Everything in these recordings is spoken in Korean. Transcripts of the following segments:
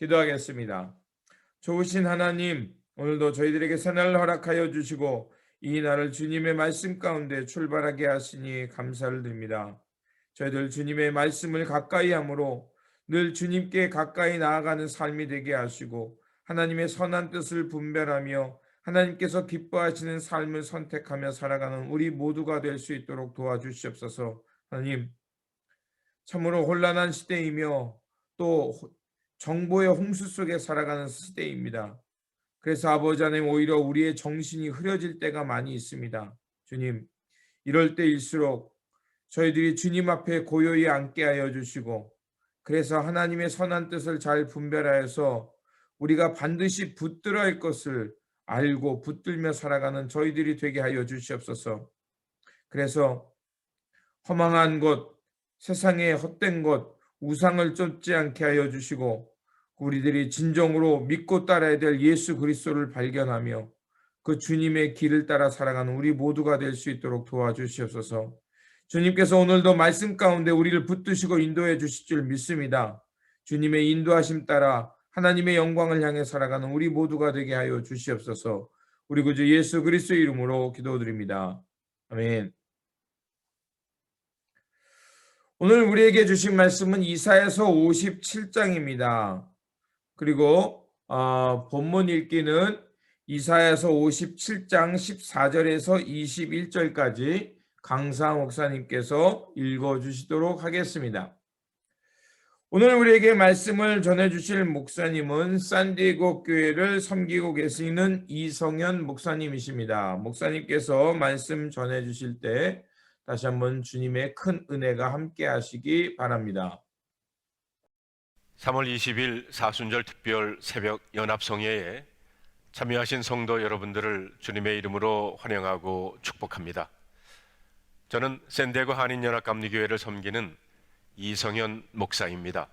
기도하겠습니다. 좋으신 하나님, 오늘도 저희들에게 새날을 허락하여 주시고 이 날을 주님의 말씀 가운데 출발하게 하시니 감사를 드립니다. 저희들 주님의 말씀을 가까이 함으로 늘 주님께 가까이 나아가는 삶이 되게 하시고 하나님의 선한 뜻을 분별하며 하나님께서 기뻐하시는 삶을 선택하며 살아가는 우리 모두가 될 수 있도록 도와주시옵소서. 하나님, 참으로 혼란한 시대이며 또 정보의 홍수 속에 살아가는 시대입니다. 그래서 아버지 하나님, 오히려 우리의 정신이 흐려질 때가 많이 있습니다. 주님, 이럴 때일수록 저희들이 주님 앞에 고요히 앉게 하여 주시고, 그래서 하나님의 선한 뜻을 잘 분별하여서 우리가 반드시 붙들어야 할 것을 알고 붙들며 살아가는 저희들이 되게 하여 주시옵소서. 그래서 허망한 것, 세상의 헛된 것, 우상을 쫓지 않게 하여 주시고 우리들이 진정으로 믿고 따라야 될 예수 그리스도를 발견하며 그 주님의 길을 따라 살아가는 우리 모두가 될 수 있도록 도와주시옵소서. 주님께서 오늘도 말씀 가운데 우리를 붙드시고 인도해 주실 줄 믿습니다. 주님의 인도하심 따라 하나님의 영광을 향해 살아가는 우리 모두가 되게 하여 주시옵소서. 우리 구주 예수 그리스도의 이름으로 기도드립니다. 아멘. 오늘 우리에게 주신 말씀은 이사야서 57장입니다. 그리고 본문 읽기는 이사야서 57장 14절에서 21절까지 강사 목사님께서 읽어주시도록 하겠습니다. 오늘 우리에게 말씀을 전해주실 목사님은 샌디에고 교회를 섬기고 계시는 이성현 목사님이십니다. 목사님께서 말씀 전해주실 때 다시 한번 주님의 큰 은혜가 함께 하시기 바랍니다. 3월 20일 사순절 특별 새벽 연합성회에 참여하신 성도 여러분들을 주님의 이름으로 환영하고 축복합니다. 저는 샌디에고 한인연합감리교회를 섬기는 이성현 목사입니다.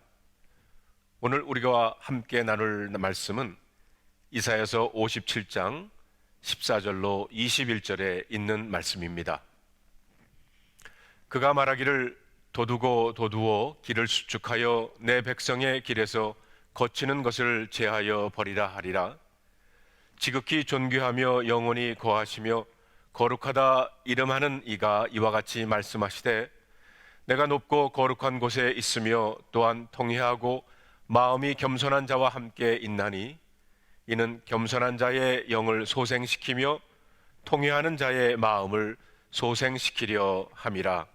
오늘 우리가 함께 나눌 말씀은 이사야서 57장 14절로 21절에 있는 말씀입니다. 그가 말하기를 도두고 도두어 길을 수축하여 내 백성의 길에서 거치는 것을 제하여 버리라 하리라. 지극히 존귀하며 영원히 거하시며 거룩하다 이름하는 이가 이와 같이 말씀하시되 내가 높고 거룩한 곳에 있으며 또한 통회하고 마음이 겸손한 자와 함께 있나니 이는 겸손한 자의 영을 소생시키며 통회하는 자의 마음을 소생시키려 함이라.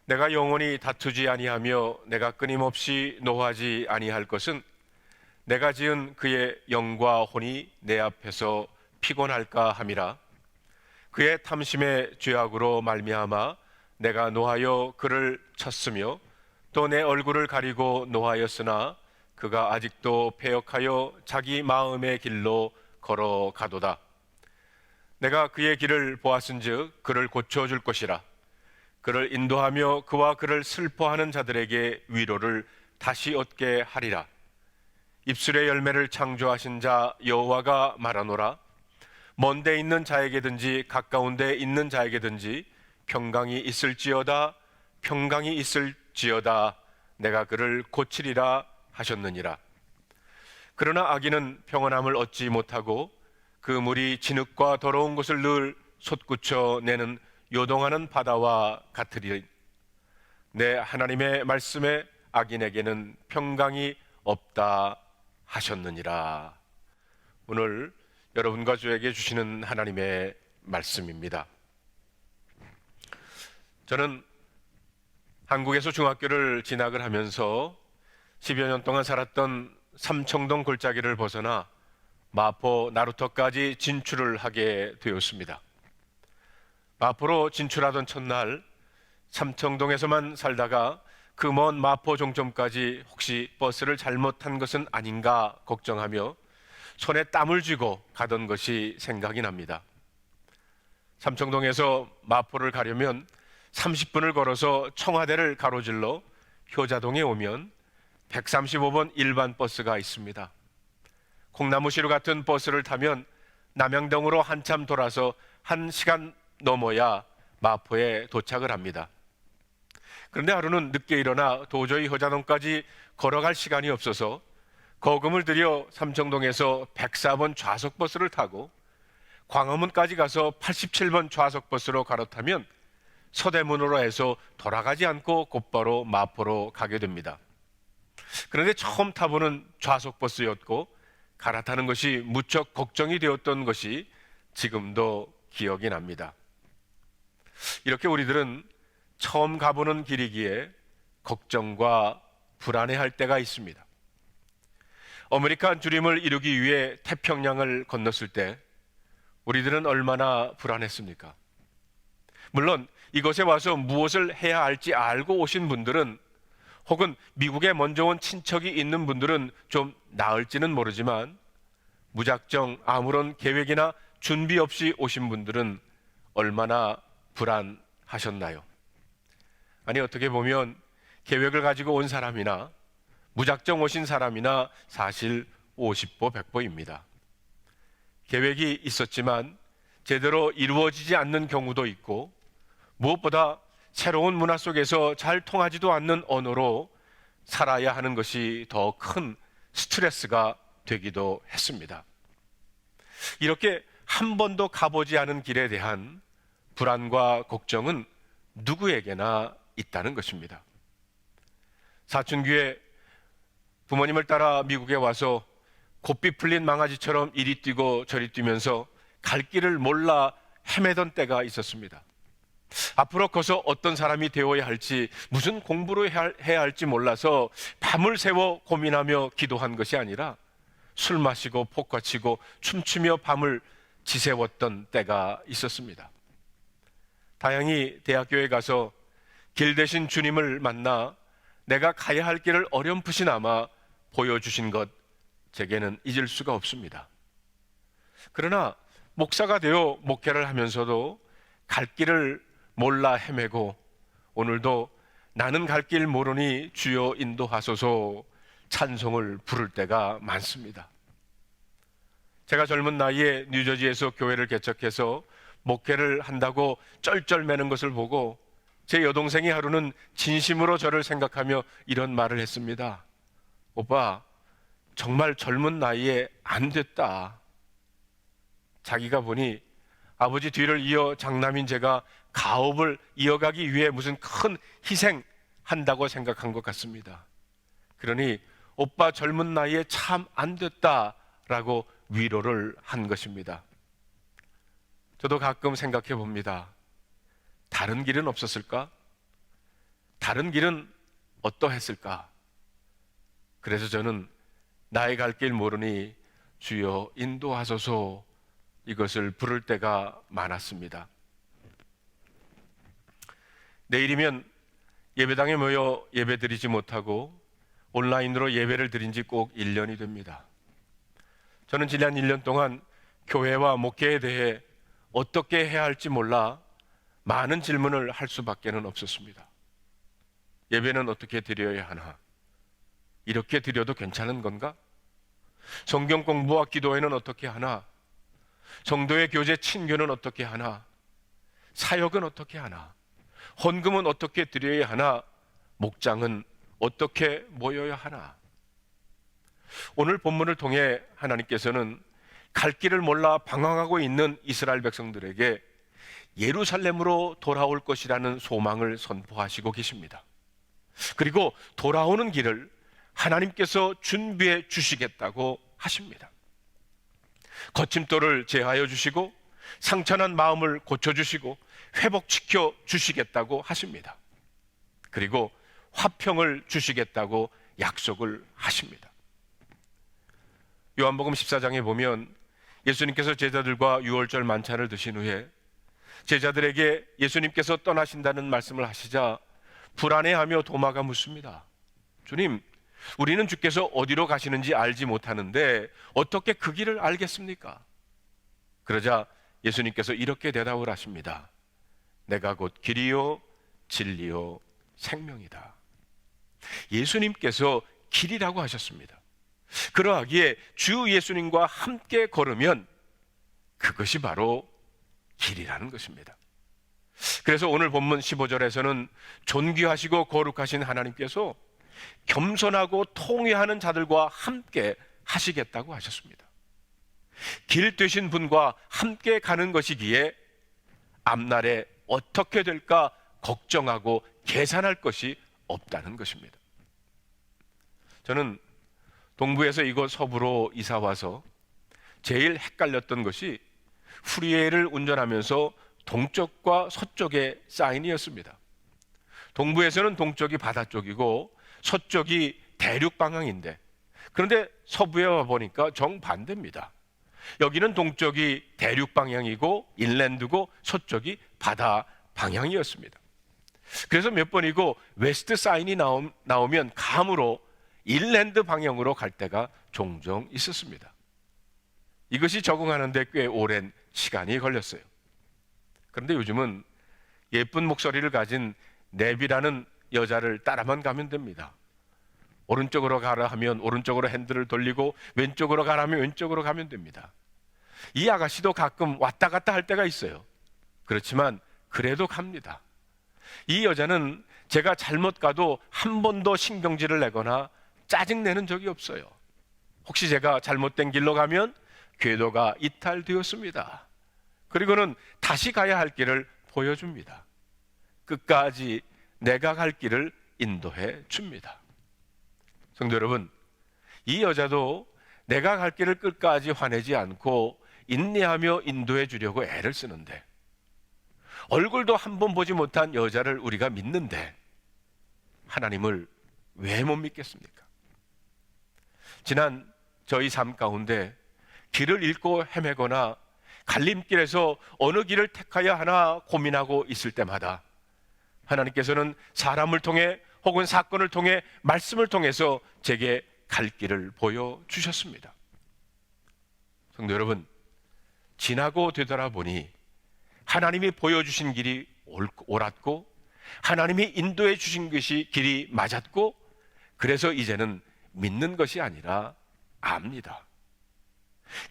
내가 영원히 다투지 아니하며 내가 끊임없이 노하지 아니할 것은 내가 지은 그의 영과 혼이 내 앞에서 피곤할까 함이라. 그의 탐심의 죄악으로 말미암아 내가 노하여 그를 쳤으며 또 내 얼굴을 가리고 노하였으나 그가 아직도 패역하여 자기 마음의 길로 걸어가도다. 내가 그의 길을 보았은즉 그를 고쳐줄 것이라. 그를 인도하며 그와 그를 슬퍼하는 자들에게 위로를 다시 얻게 하리라. 입술의 열매를 창조하신 자 여호와가 말하노라. 먼 데 있는 자에게든지 가까운 데 있는 자에게든지 평강이 있을지어다 평강이 있을지어다 내가 그를 고치리라 하셨느니라. 그러나 악인은 평안함을 얻지 못하고 그 물이 진흙과 더러운 것을 늘 솟구쳐 내는 요동하는 바다와 같으리. 내 하나님의 말씀에 악인에게는 평강이 없다 하셨느니라. 오늘 여러분과 저에게 주시는 하나님의 말씀입니다. 저는 한국에서 중학교를 진학을 하면서 10여 년 동안 살았던 삼청동 골짜기를 벗어나 마포 나루터까지 진출을 하게 되었습니다. 마포로 진출하던 첫날 삼청동에서만 살다가 그 먼 마포 종점까지 혹시 버스를 잘못 탄 것은 아닌가 걱정하며 손에 땀을 쥐고 가던 것이 생각이 납니다. 삼청동에서 마포를 가려면 30분을 걸어서 청와대를 가로질러 효자동에 오면 135번 일반 버스가 있습니다. 콩나무시루 같은 버스를 타면 남양동으로 한참 돌아서 1시간 넘어야 마포에 도착을 합니다. 그런데 하루는 늦게 일어나 도저히 효자동까지 걸어갈 시간이 없어서 거금을 들여 삼청동에서 104번 좌석버스를 타고 광화문까지 가서 87번 좌석버스로 갈아타면 서대문으로 해서 돌아가지 않고 곧바로 마포로 가게 됩니다. 그런데 처음 타보는 좌석버스였고 갈아타는 것이 무척 걱정이 되었던 것이 지금도 기억이 납니다. 이렇게 우리들은 처음 가보는 길이기에 걱정과 불안해할 때가 있습니다. 아메리칸 주림을 이루기 위해 태평양을 건넜을 때 우리들은 얼마나 불안했습니까? 물론 이곳에 와서 무엇을 해야 할지 알고 오신 분들은, 혹은 미국에 먼저 온 친척이 있는 분들은 좀 나을지는 모르지만, 무작정 아무런 계획이나 준비 없이 오신 분들은 얼마나 불안하셨나요? 아니, 어떻게 보면 계획을 가지고 온 사람이나 무작정 오신 사람이나 사실 50보 100보입니다. 계획이 있었지만 제대로 이루어지지 않는 경우도 있고, 무엇보다 새로운 문화 속에서 잘 통하지도 않는 언어로 살아야 하는 것이 더 큰 스트레스가 되기도 했습니다. 이렇게 한 번도 가보지 않은 길에 대한 불안과 걱정은 누구에게나 있다는 것입니다. 사춘기에 부모님을 따라 미국에 와서 고삐 풀린 망아지처럼 이리 뛰고 저리 뛰면서 갈 길을 몰라 헤매던 때가 있었습니다. 앞으로 커서 어떤 사람이 되어야 할지, 무슨 공부를 해야 할지 몰라서 밤을 새워 고민하며 기도한 것이 아니라 술 마시고 포카 치고 춤추며 밤을 지새웠던 때가 있었습니다. 다행히 대학교에 가서 길 대신 주님을 만나 내가 가야 할 길을 어렴풋이나마 보여주신 것, 제게는 잊을 수가 없습니다. 그러나 목사가 되어 목회를 하면서도 갈 길을 몰라 헤매고, 오늘도 나는 갈 길 모르니 주여 인도하소서 찬송을 부를 때가 많습니다. 제가 젊은 나이에 뉴저지에서 교회를 개척해서 목회를 한다고 쩔쩔매는 것을 보고 제 여동생이 하루는 진심으로 저를 생각하며 이런 말을 했습니다. 오빠, 정말 젊은 나이에 안 됐다. 자기가 보니 아버지 뒤를 이어 장남인 제가 가업을 이어가기 위해 무슨 큰 희생한다고 생각한 것 같습니다. 그러니 오빠 젊은 나이에 참 안 됐다라고 위로를 한 것입니다. 저도 가끔 생각해 봅니다. 다른 길은 없었을까? 다른 길은 어떠했을까? 그래서 저는 나의 갈 길 모르니 주여 인도하소서 이것을 부를 때가 많았습니다. 내일이면 예배당에 모여 예배 드리지 못하고 온라인으로 예배를 드린 지 꼭 1년이 됩니다. 저는 지난 1년 동안 교회와 목회에 대해 어떻게 해야 할지 몰라 많은 질문을 할 수밖에는 없었습니다. 예배는 어떻게 드려야 하나? 이렇게 드려도 괜찮은 건가? 성경 공부와 기도회는 어떻게 하나? 성도의 교제 친교는 어떻게 하나? 사역은 어떻게 하나? 헌금은 어떻게 드려야 하나? 목장은 어떻게 모여야 하나? 오늘 본문을 통해 하나님께서는 갈 길을 몰라 방황하고 있는 이스라엘 백성들에게 예루살렘으로 돌아올 것이라는 소망을 선포하시고 계십니다. 그리고 돌아오는 길을 하나님께서 준비해 주시겠다고 하십니다. 거침돌을 제하여 주시고 상처난 마음을 고쳐주시고 회복시켜 주시겠다고 하십니다. 그리고 화평을 주시겠다고 약속을 하십니다. 요한복음 14장에 보면 예수님께서 제자들과 유월절 만찬을 드신 후에 제자들에게 예수님께서 떠나신다는 말씀을 하시자 불안해하며 도마가 묻습니다. 주님, 우리는 주께서 어디로 가시는지 알지 못하는데 어떻게 그 길을 알겠습니까? 그러자 예수님께서 이렇게 대답을 하십니다. 내가 곧 길이요 진리요 생명이다. 예수님께서 길이라고 하셨습니다. 그러하기에 주 예수님과 함께 걸으면 그것이 바로 길이라는 것입니다. 그래서 오늘 본문 15절에서는 존귀하시고 거룩하신 하나님께서 겸손하고 통회하는 자들과 함께 하시겠다고 하셨습니다. 길 되신 분과 함께 가는 것이기에 앞날에 어떻게 될까 걱정하고 계산할 것이 없다는 것입니다. 저는 동부에서 이곳 서부로 이사 와서 제일 헷갈렸던 것이 프리웨이를 운전하면서 동쪽과 서쪽의 사인이었습니다. 동부에서는 동쪽이 바다 쪽이고 서쪽이 대륙 방향인데, 그런데 서부에 와보니까 정반대입니다. 여기는 동쪽이 대륙 방향이고 인랜드고 서쪽이 바다 방향이었습니다. 그래서 몇 번이고 웨스트 사인이 나오면 감으로 인랜드 방향으로 갈 때가 종종 있었습니다. 이것이 적응하는 데 꽤 오랜 시간이 걸렸어요. 그런데 요즘은 예쁜 목소리를 가진 넵이라는 여자를 따라만 가면 됩니다. 오른쪽으로 가라 하면 오른쪽으로 핸들을 돌리고 왼쪽으로 가라 하면 왼쪽으로 가면 됩니다. 이 아가씨도 가끔 왔다 갔다 할 때가 있어요. 그렇지만 그래도 갑니다. 이 여자는 제가 잘못 가도 한 번도 신경질을 내거나 짜증내는 적이 없어요. 혹시 제가 잘못된 길로 가면 궤도가 이탈되었습니다. 그리고는 다시 가야 할 길을 보여줍니다. 끝까지 내가 갈 길을 인도해 줍니다. 성도 여러분, 이 여자도 내가 갈 길을 끝까지 화내지 않고 인내하며 인도해 주려고 애를 쓰는데, 얼굴도 한 번 보지 못한 여자를 우리가 믿는데 하나님을 왜 못 믿겠습니까? 지난 저희 삶 가운데 길을 잃고 헤매거나 갈림길에서 어느 길을 택하여 하나 고민하고 있을 때마다 하나님께서는 사람을 통해 혹은 사건을 통해 말씀을 통해서 제게 갈 길을 보여주셨습니다. 성도 여러분, 지나고 되돌아보니 하나님이 보여주신 길이 옳았고 하나님이 인도해 주신 것이 길이 맞았고, 그래서 이제는 믿는 것이 아니라 압니다.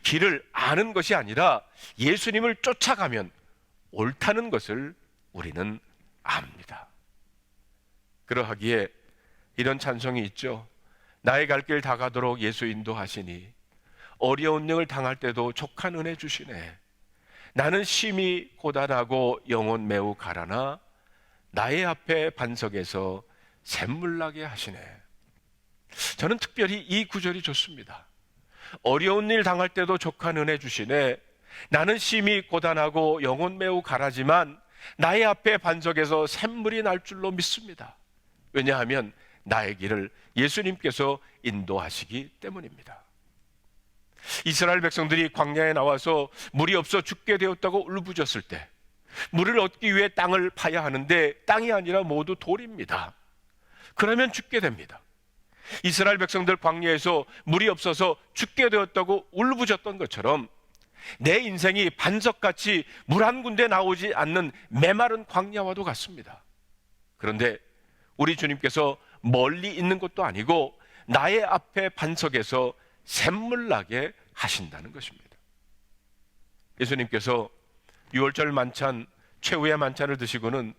길을 아는 것이 아니라 예수님을 쫓아가면 옳다는 것을 우리는 압니다. 그러하기에 이런 찬송이 있죠. 나의 갈 길 다 가도록 예수 인도하시니 어려운 영을 당할 때도 족한 은혜 주시네. 나는 심히 고단하고 영혼 매우 가라나 나의 앞에 반석에서 샘물 나게 하시네. 저는 특별히 이 구절이 좋습니다. 어려운 일 당할 때도 족한 은혜 주시네. 나는 심히 고단하고 영혼 매우 가라지만 나의 앞에 반석에서 샘물이 날 줄로 믿습니다. 왜냐하면 나의 길을 예수님께서 인도하시기 때문입니다. 이스라엘 백성들이 광야에 나와서 물이 없어 죽게 되었다고 울부짖을 때 물을 얻기 위해 땅을 파야 하는데 땅이 아니라 모두 돌입니다. 그러면 죽게 됩니다. 이스라엘 백성들 광야에서 물이 없어서 죽게 되었다고 울부짖던 것처럼 내 인생이 반석같이 물 한 군데 나오지 않는 메마른 광야와도 같습니다. 그런데 우리 주님께서 멀리 있는 것도 아니고 나의 앞에 반석에서 샘물 나게 하신다는 것입니다. 예수님께서 유월절 만찬, 최후의 만찬을 드시고는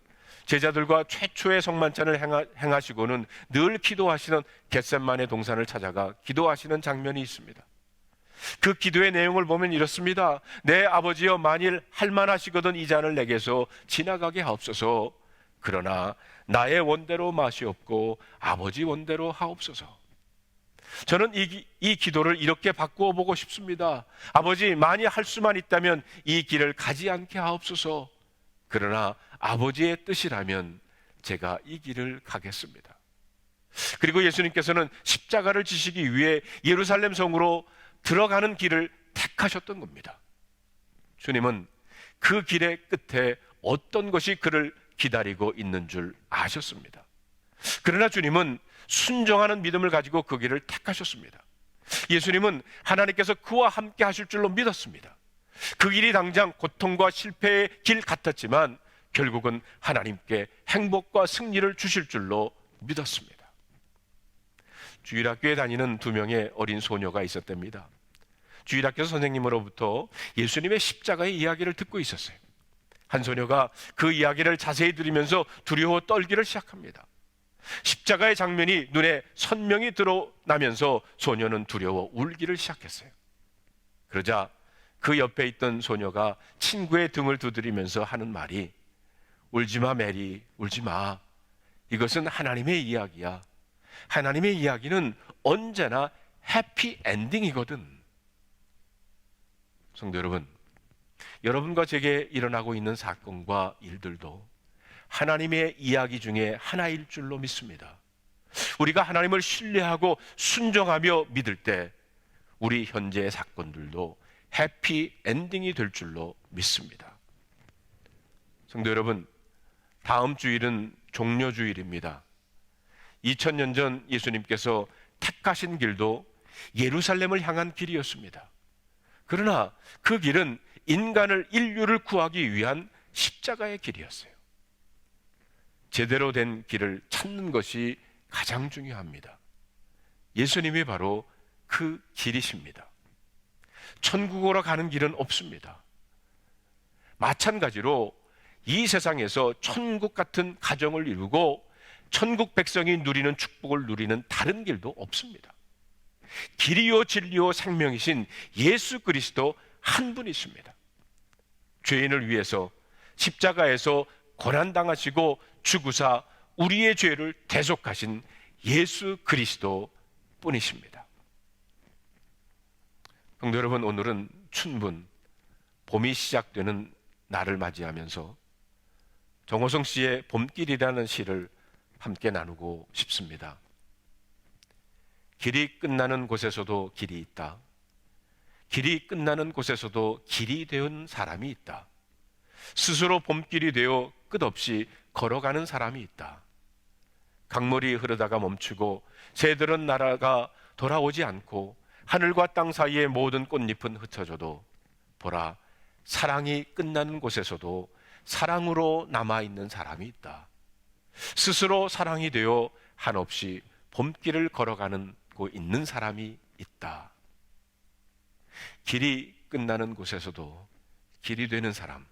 제자들과 최초의 성만찬을 행하시고는 늘 기도하시는 겟셋마네 동산을 찾아가 기도하시는 장면이 있습니다. 그 기도의 내용을 보면 이렇습니다. 내 아버지여, 만일 할만하시거든 이 잔을 내게서 지나가게 하옵소서. 그러나 나의 원대로 마시옵고 아버지 원대로 하옵소서. 저는 이 기도를 이렇게 바꾸어 보고 싶습니다. 아버지, 만일 할 수만 있다면 이 길을 가지 않게 하옵소서. 그러나 아버지의 뜻이라면 제가 이 길을 가겠습니다. 그리고 예수님께서는 십자가를 지시기 위해 예루살렘 성으로 들어가는 길을 택하셨던 겁니다. 주님은 그 길의 끝에 어떤 것이 그를 기다리고 있는 줄 아셨습니다. 그러나 주님은 순종하는 믿음을 가지고 그 길을 택하셨습니다. 예수님은 하나님께서 그와 함께 하실 줄로 믿었습니다. 그 길이 당장 고통과 실패의 길 같았지만 결국은 하나님께 행복과 승리를 주실 줄로 믿었습니다. 주일학교에 다니는 2명의 어린 소녀가 있었답니다. 주일학교 선생님으로부터 예수님의 십자가의 이야기를 듣고 있었어요. 한 소녀가 그 이야기를 자세히 들으면서 두려워 떨기를 시작합니다. 십자가의 장면이 눈에 선명히 드러나면서 소녀는 두려워 울기를 시작했어요. 그러자 그 옆에 있던 소녀가 친구의 등을 두드리면서 하는 말이, 울지 마 메리, 울지 마. 이것은 하나님의 이야기야. 하나님의 이야기는 언제나 해피 엔딩이거든. 성도 여러분, 여러분과 제게 일어나고 있는 사건과 일들도 하나님의 이야기 중에 하나일 줄로 믿습니다. 우리가 하나님을 신뢰하고 순종하며 믿을 때 우리 현재의 사건들도 해피 엔딩이 될 줄로 믿습니다. 성도 여러분, 다음 주일은 종려주일입니다. 2000년 전 예수님께서 택하신 길도 예루살렘을 향한 길이었습니다. 그러나 그 길은 인류를 구하기 위한 십자가의 길이었어요. 제대로 된 길을 찾는 것이 가장 중요합니다. 예수님이 바로 그 길이십니다. 천국으로 가는 길은 없습니다. 마찬가지로 이 세상에서 천국 같은 가정을 이루고 천국 백성이 누리는 축복을 누리는 다른 길도 없습니다. 길이요 진리요 생명이신 예수 그리스도 한 분이십니다. 죄인을 위해서 십자가에서 고난당하시고 죽으사 우리의 죄를 대속하신 예수 그리스도 뿐이십니다. 성도 여러분, 오늘은 춘분, 봄이 시작되는 날을 맞이하면서 정호성 씨의 봄길이라는 시를 함께 나누고 싶습니다. 길이 끝나는 곳에서도 길이 있다. 길이 끝나는 곳에서도 길이 되은 사람이 있다. 스스로 봄길이 되어 끝없이 걸어가는 사람이 있다. 강물이 흐르다가 멈추고 새들은 날아가 돌아오지 않고 하늘과 땅 사이의 모든 꽃잎은 흩어져도 보라, 사랑이 끝나는 곳에서도 사랑으로 남아있는 사람이 있다. 스스로 사랑이 되어 한없이 봄길을 걸어가는 있는 사람이 있다. 길이 끝나는 곳에서도 길이 되는 사람,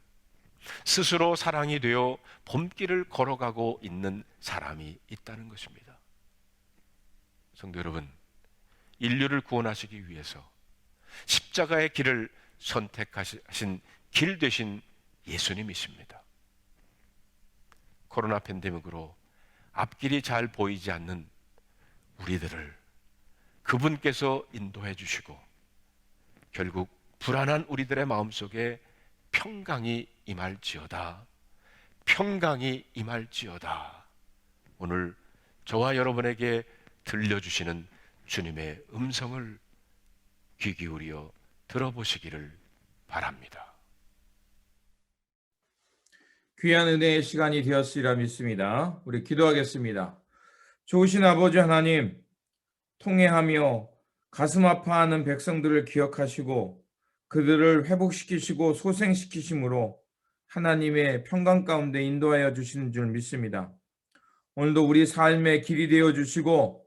스스로 사랑이 되어 봄길을 걸어가고 있는 사람이 있다는 것입니다. 성도 여러분, 인류를 구원하시기 위해서 십자가의 길을 선택하신 길 되신 예수님이십니다. 코로나 팬데믹으로 앞길이 잘 보이지 않는 우리들을 그분께서 인도해 주시고 결국 불안한 우리들의 마음속에 평강이 임할지어다. 평강이 임할지어다. 오늘 저와 여러분에게 들려주시는 주님의 음성을 귀 기울여 들어보시기를 바랍니다. 귀한 은혜의 시간이 되었으리라 믿습니다. 우리 기도하겠습니다. 좋으신 아버지 하나님, 통회하며 가슴 아파하는 백성들을 기억하시고 그들을 회복시키시고 소생시키심으로 하나님의 평강 가운데 인도하여 주시는 줄 믿습니다. 오늘도 우리 삶의 길이 되어 주시고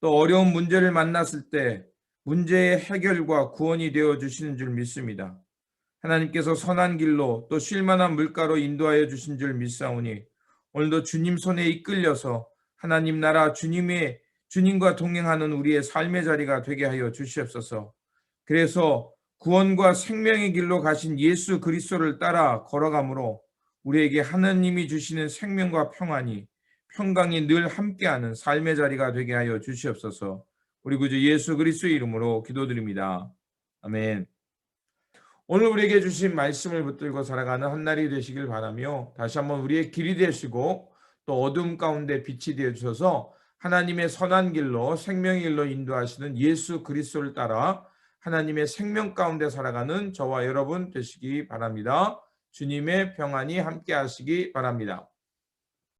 또 어려운 문제를 만났을 때 문제의 해결과 구원이 되어 주시는 줄 믿습니다. 하나님께서 선한 길로 또 쉴만한 물가로 인도하여 주신 줄 믿사오니 오늘도 주님 손에 이끌려서 하나님 나라 주님과 동행하는 우리의 삶의 자리가 되게 하여 주시옵소서. 그래서 구원과 생명의 길로 가신 예수 그리스도를 따라 걸어가므로 우리에게 하나님이 주시는 생명과 평강이 늘 함께하는 삶의 자리가 되게 하여 주시옵소서. 우리 구주 예수 그리스도의 이름으로 기도드립니다. 아멘. 오늘 우리에게 주신 말씀을 붙들고 살아가는 한 날이 되시길 바라며 다시 한번 우리의 길이 되시고 또 어둠 가운데 빛이 되어 주셔서 하나님의 선한 길로 생명의 길로 인도하시는 예수 그리스도를 따라 하나님의 생명 가운데 살아가는 저와 여러분 되시기 바랍니다. 주님의 평안이 함께 하시기 바랍니다.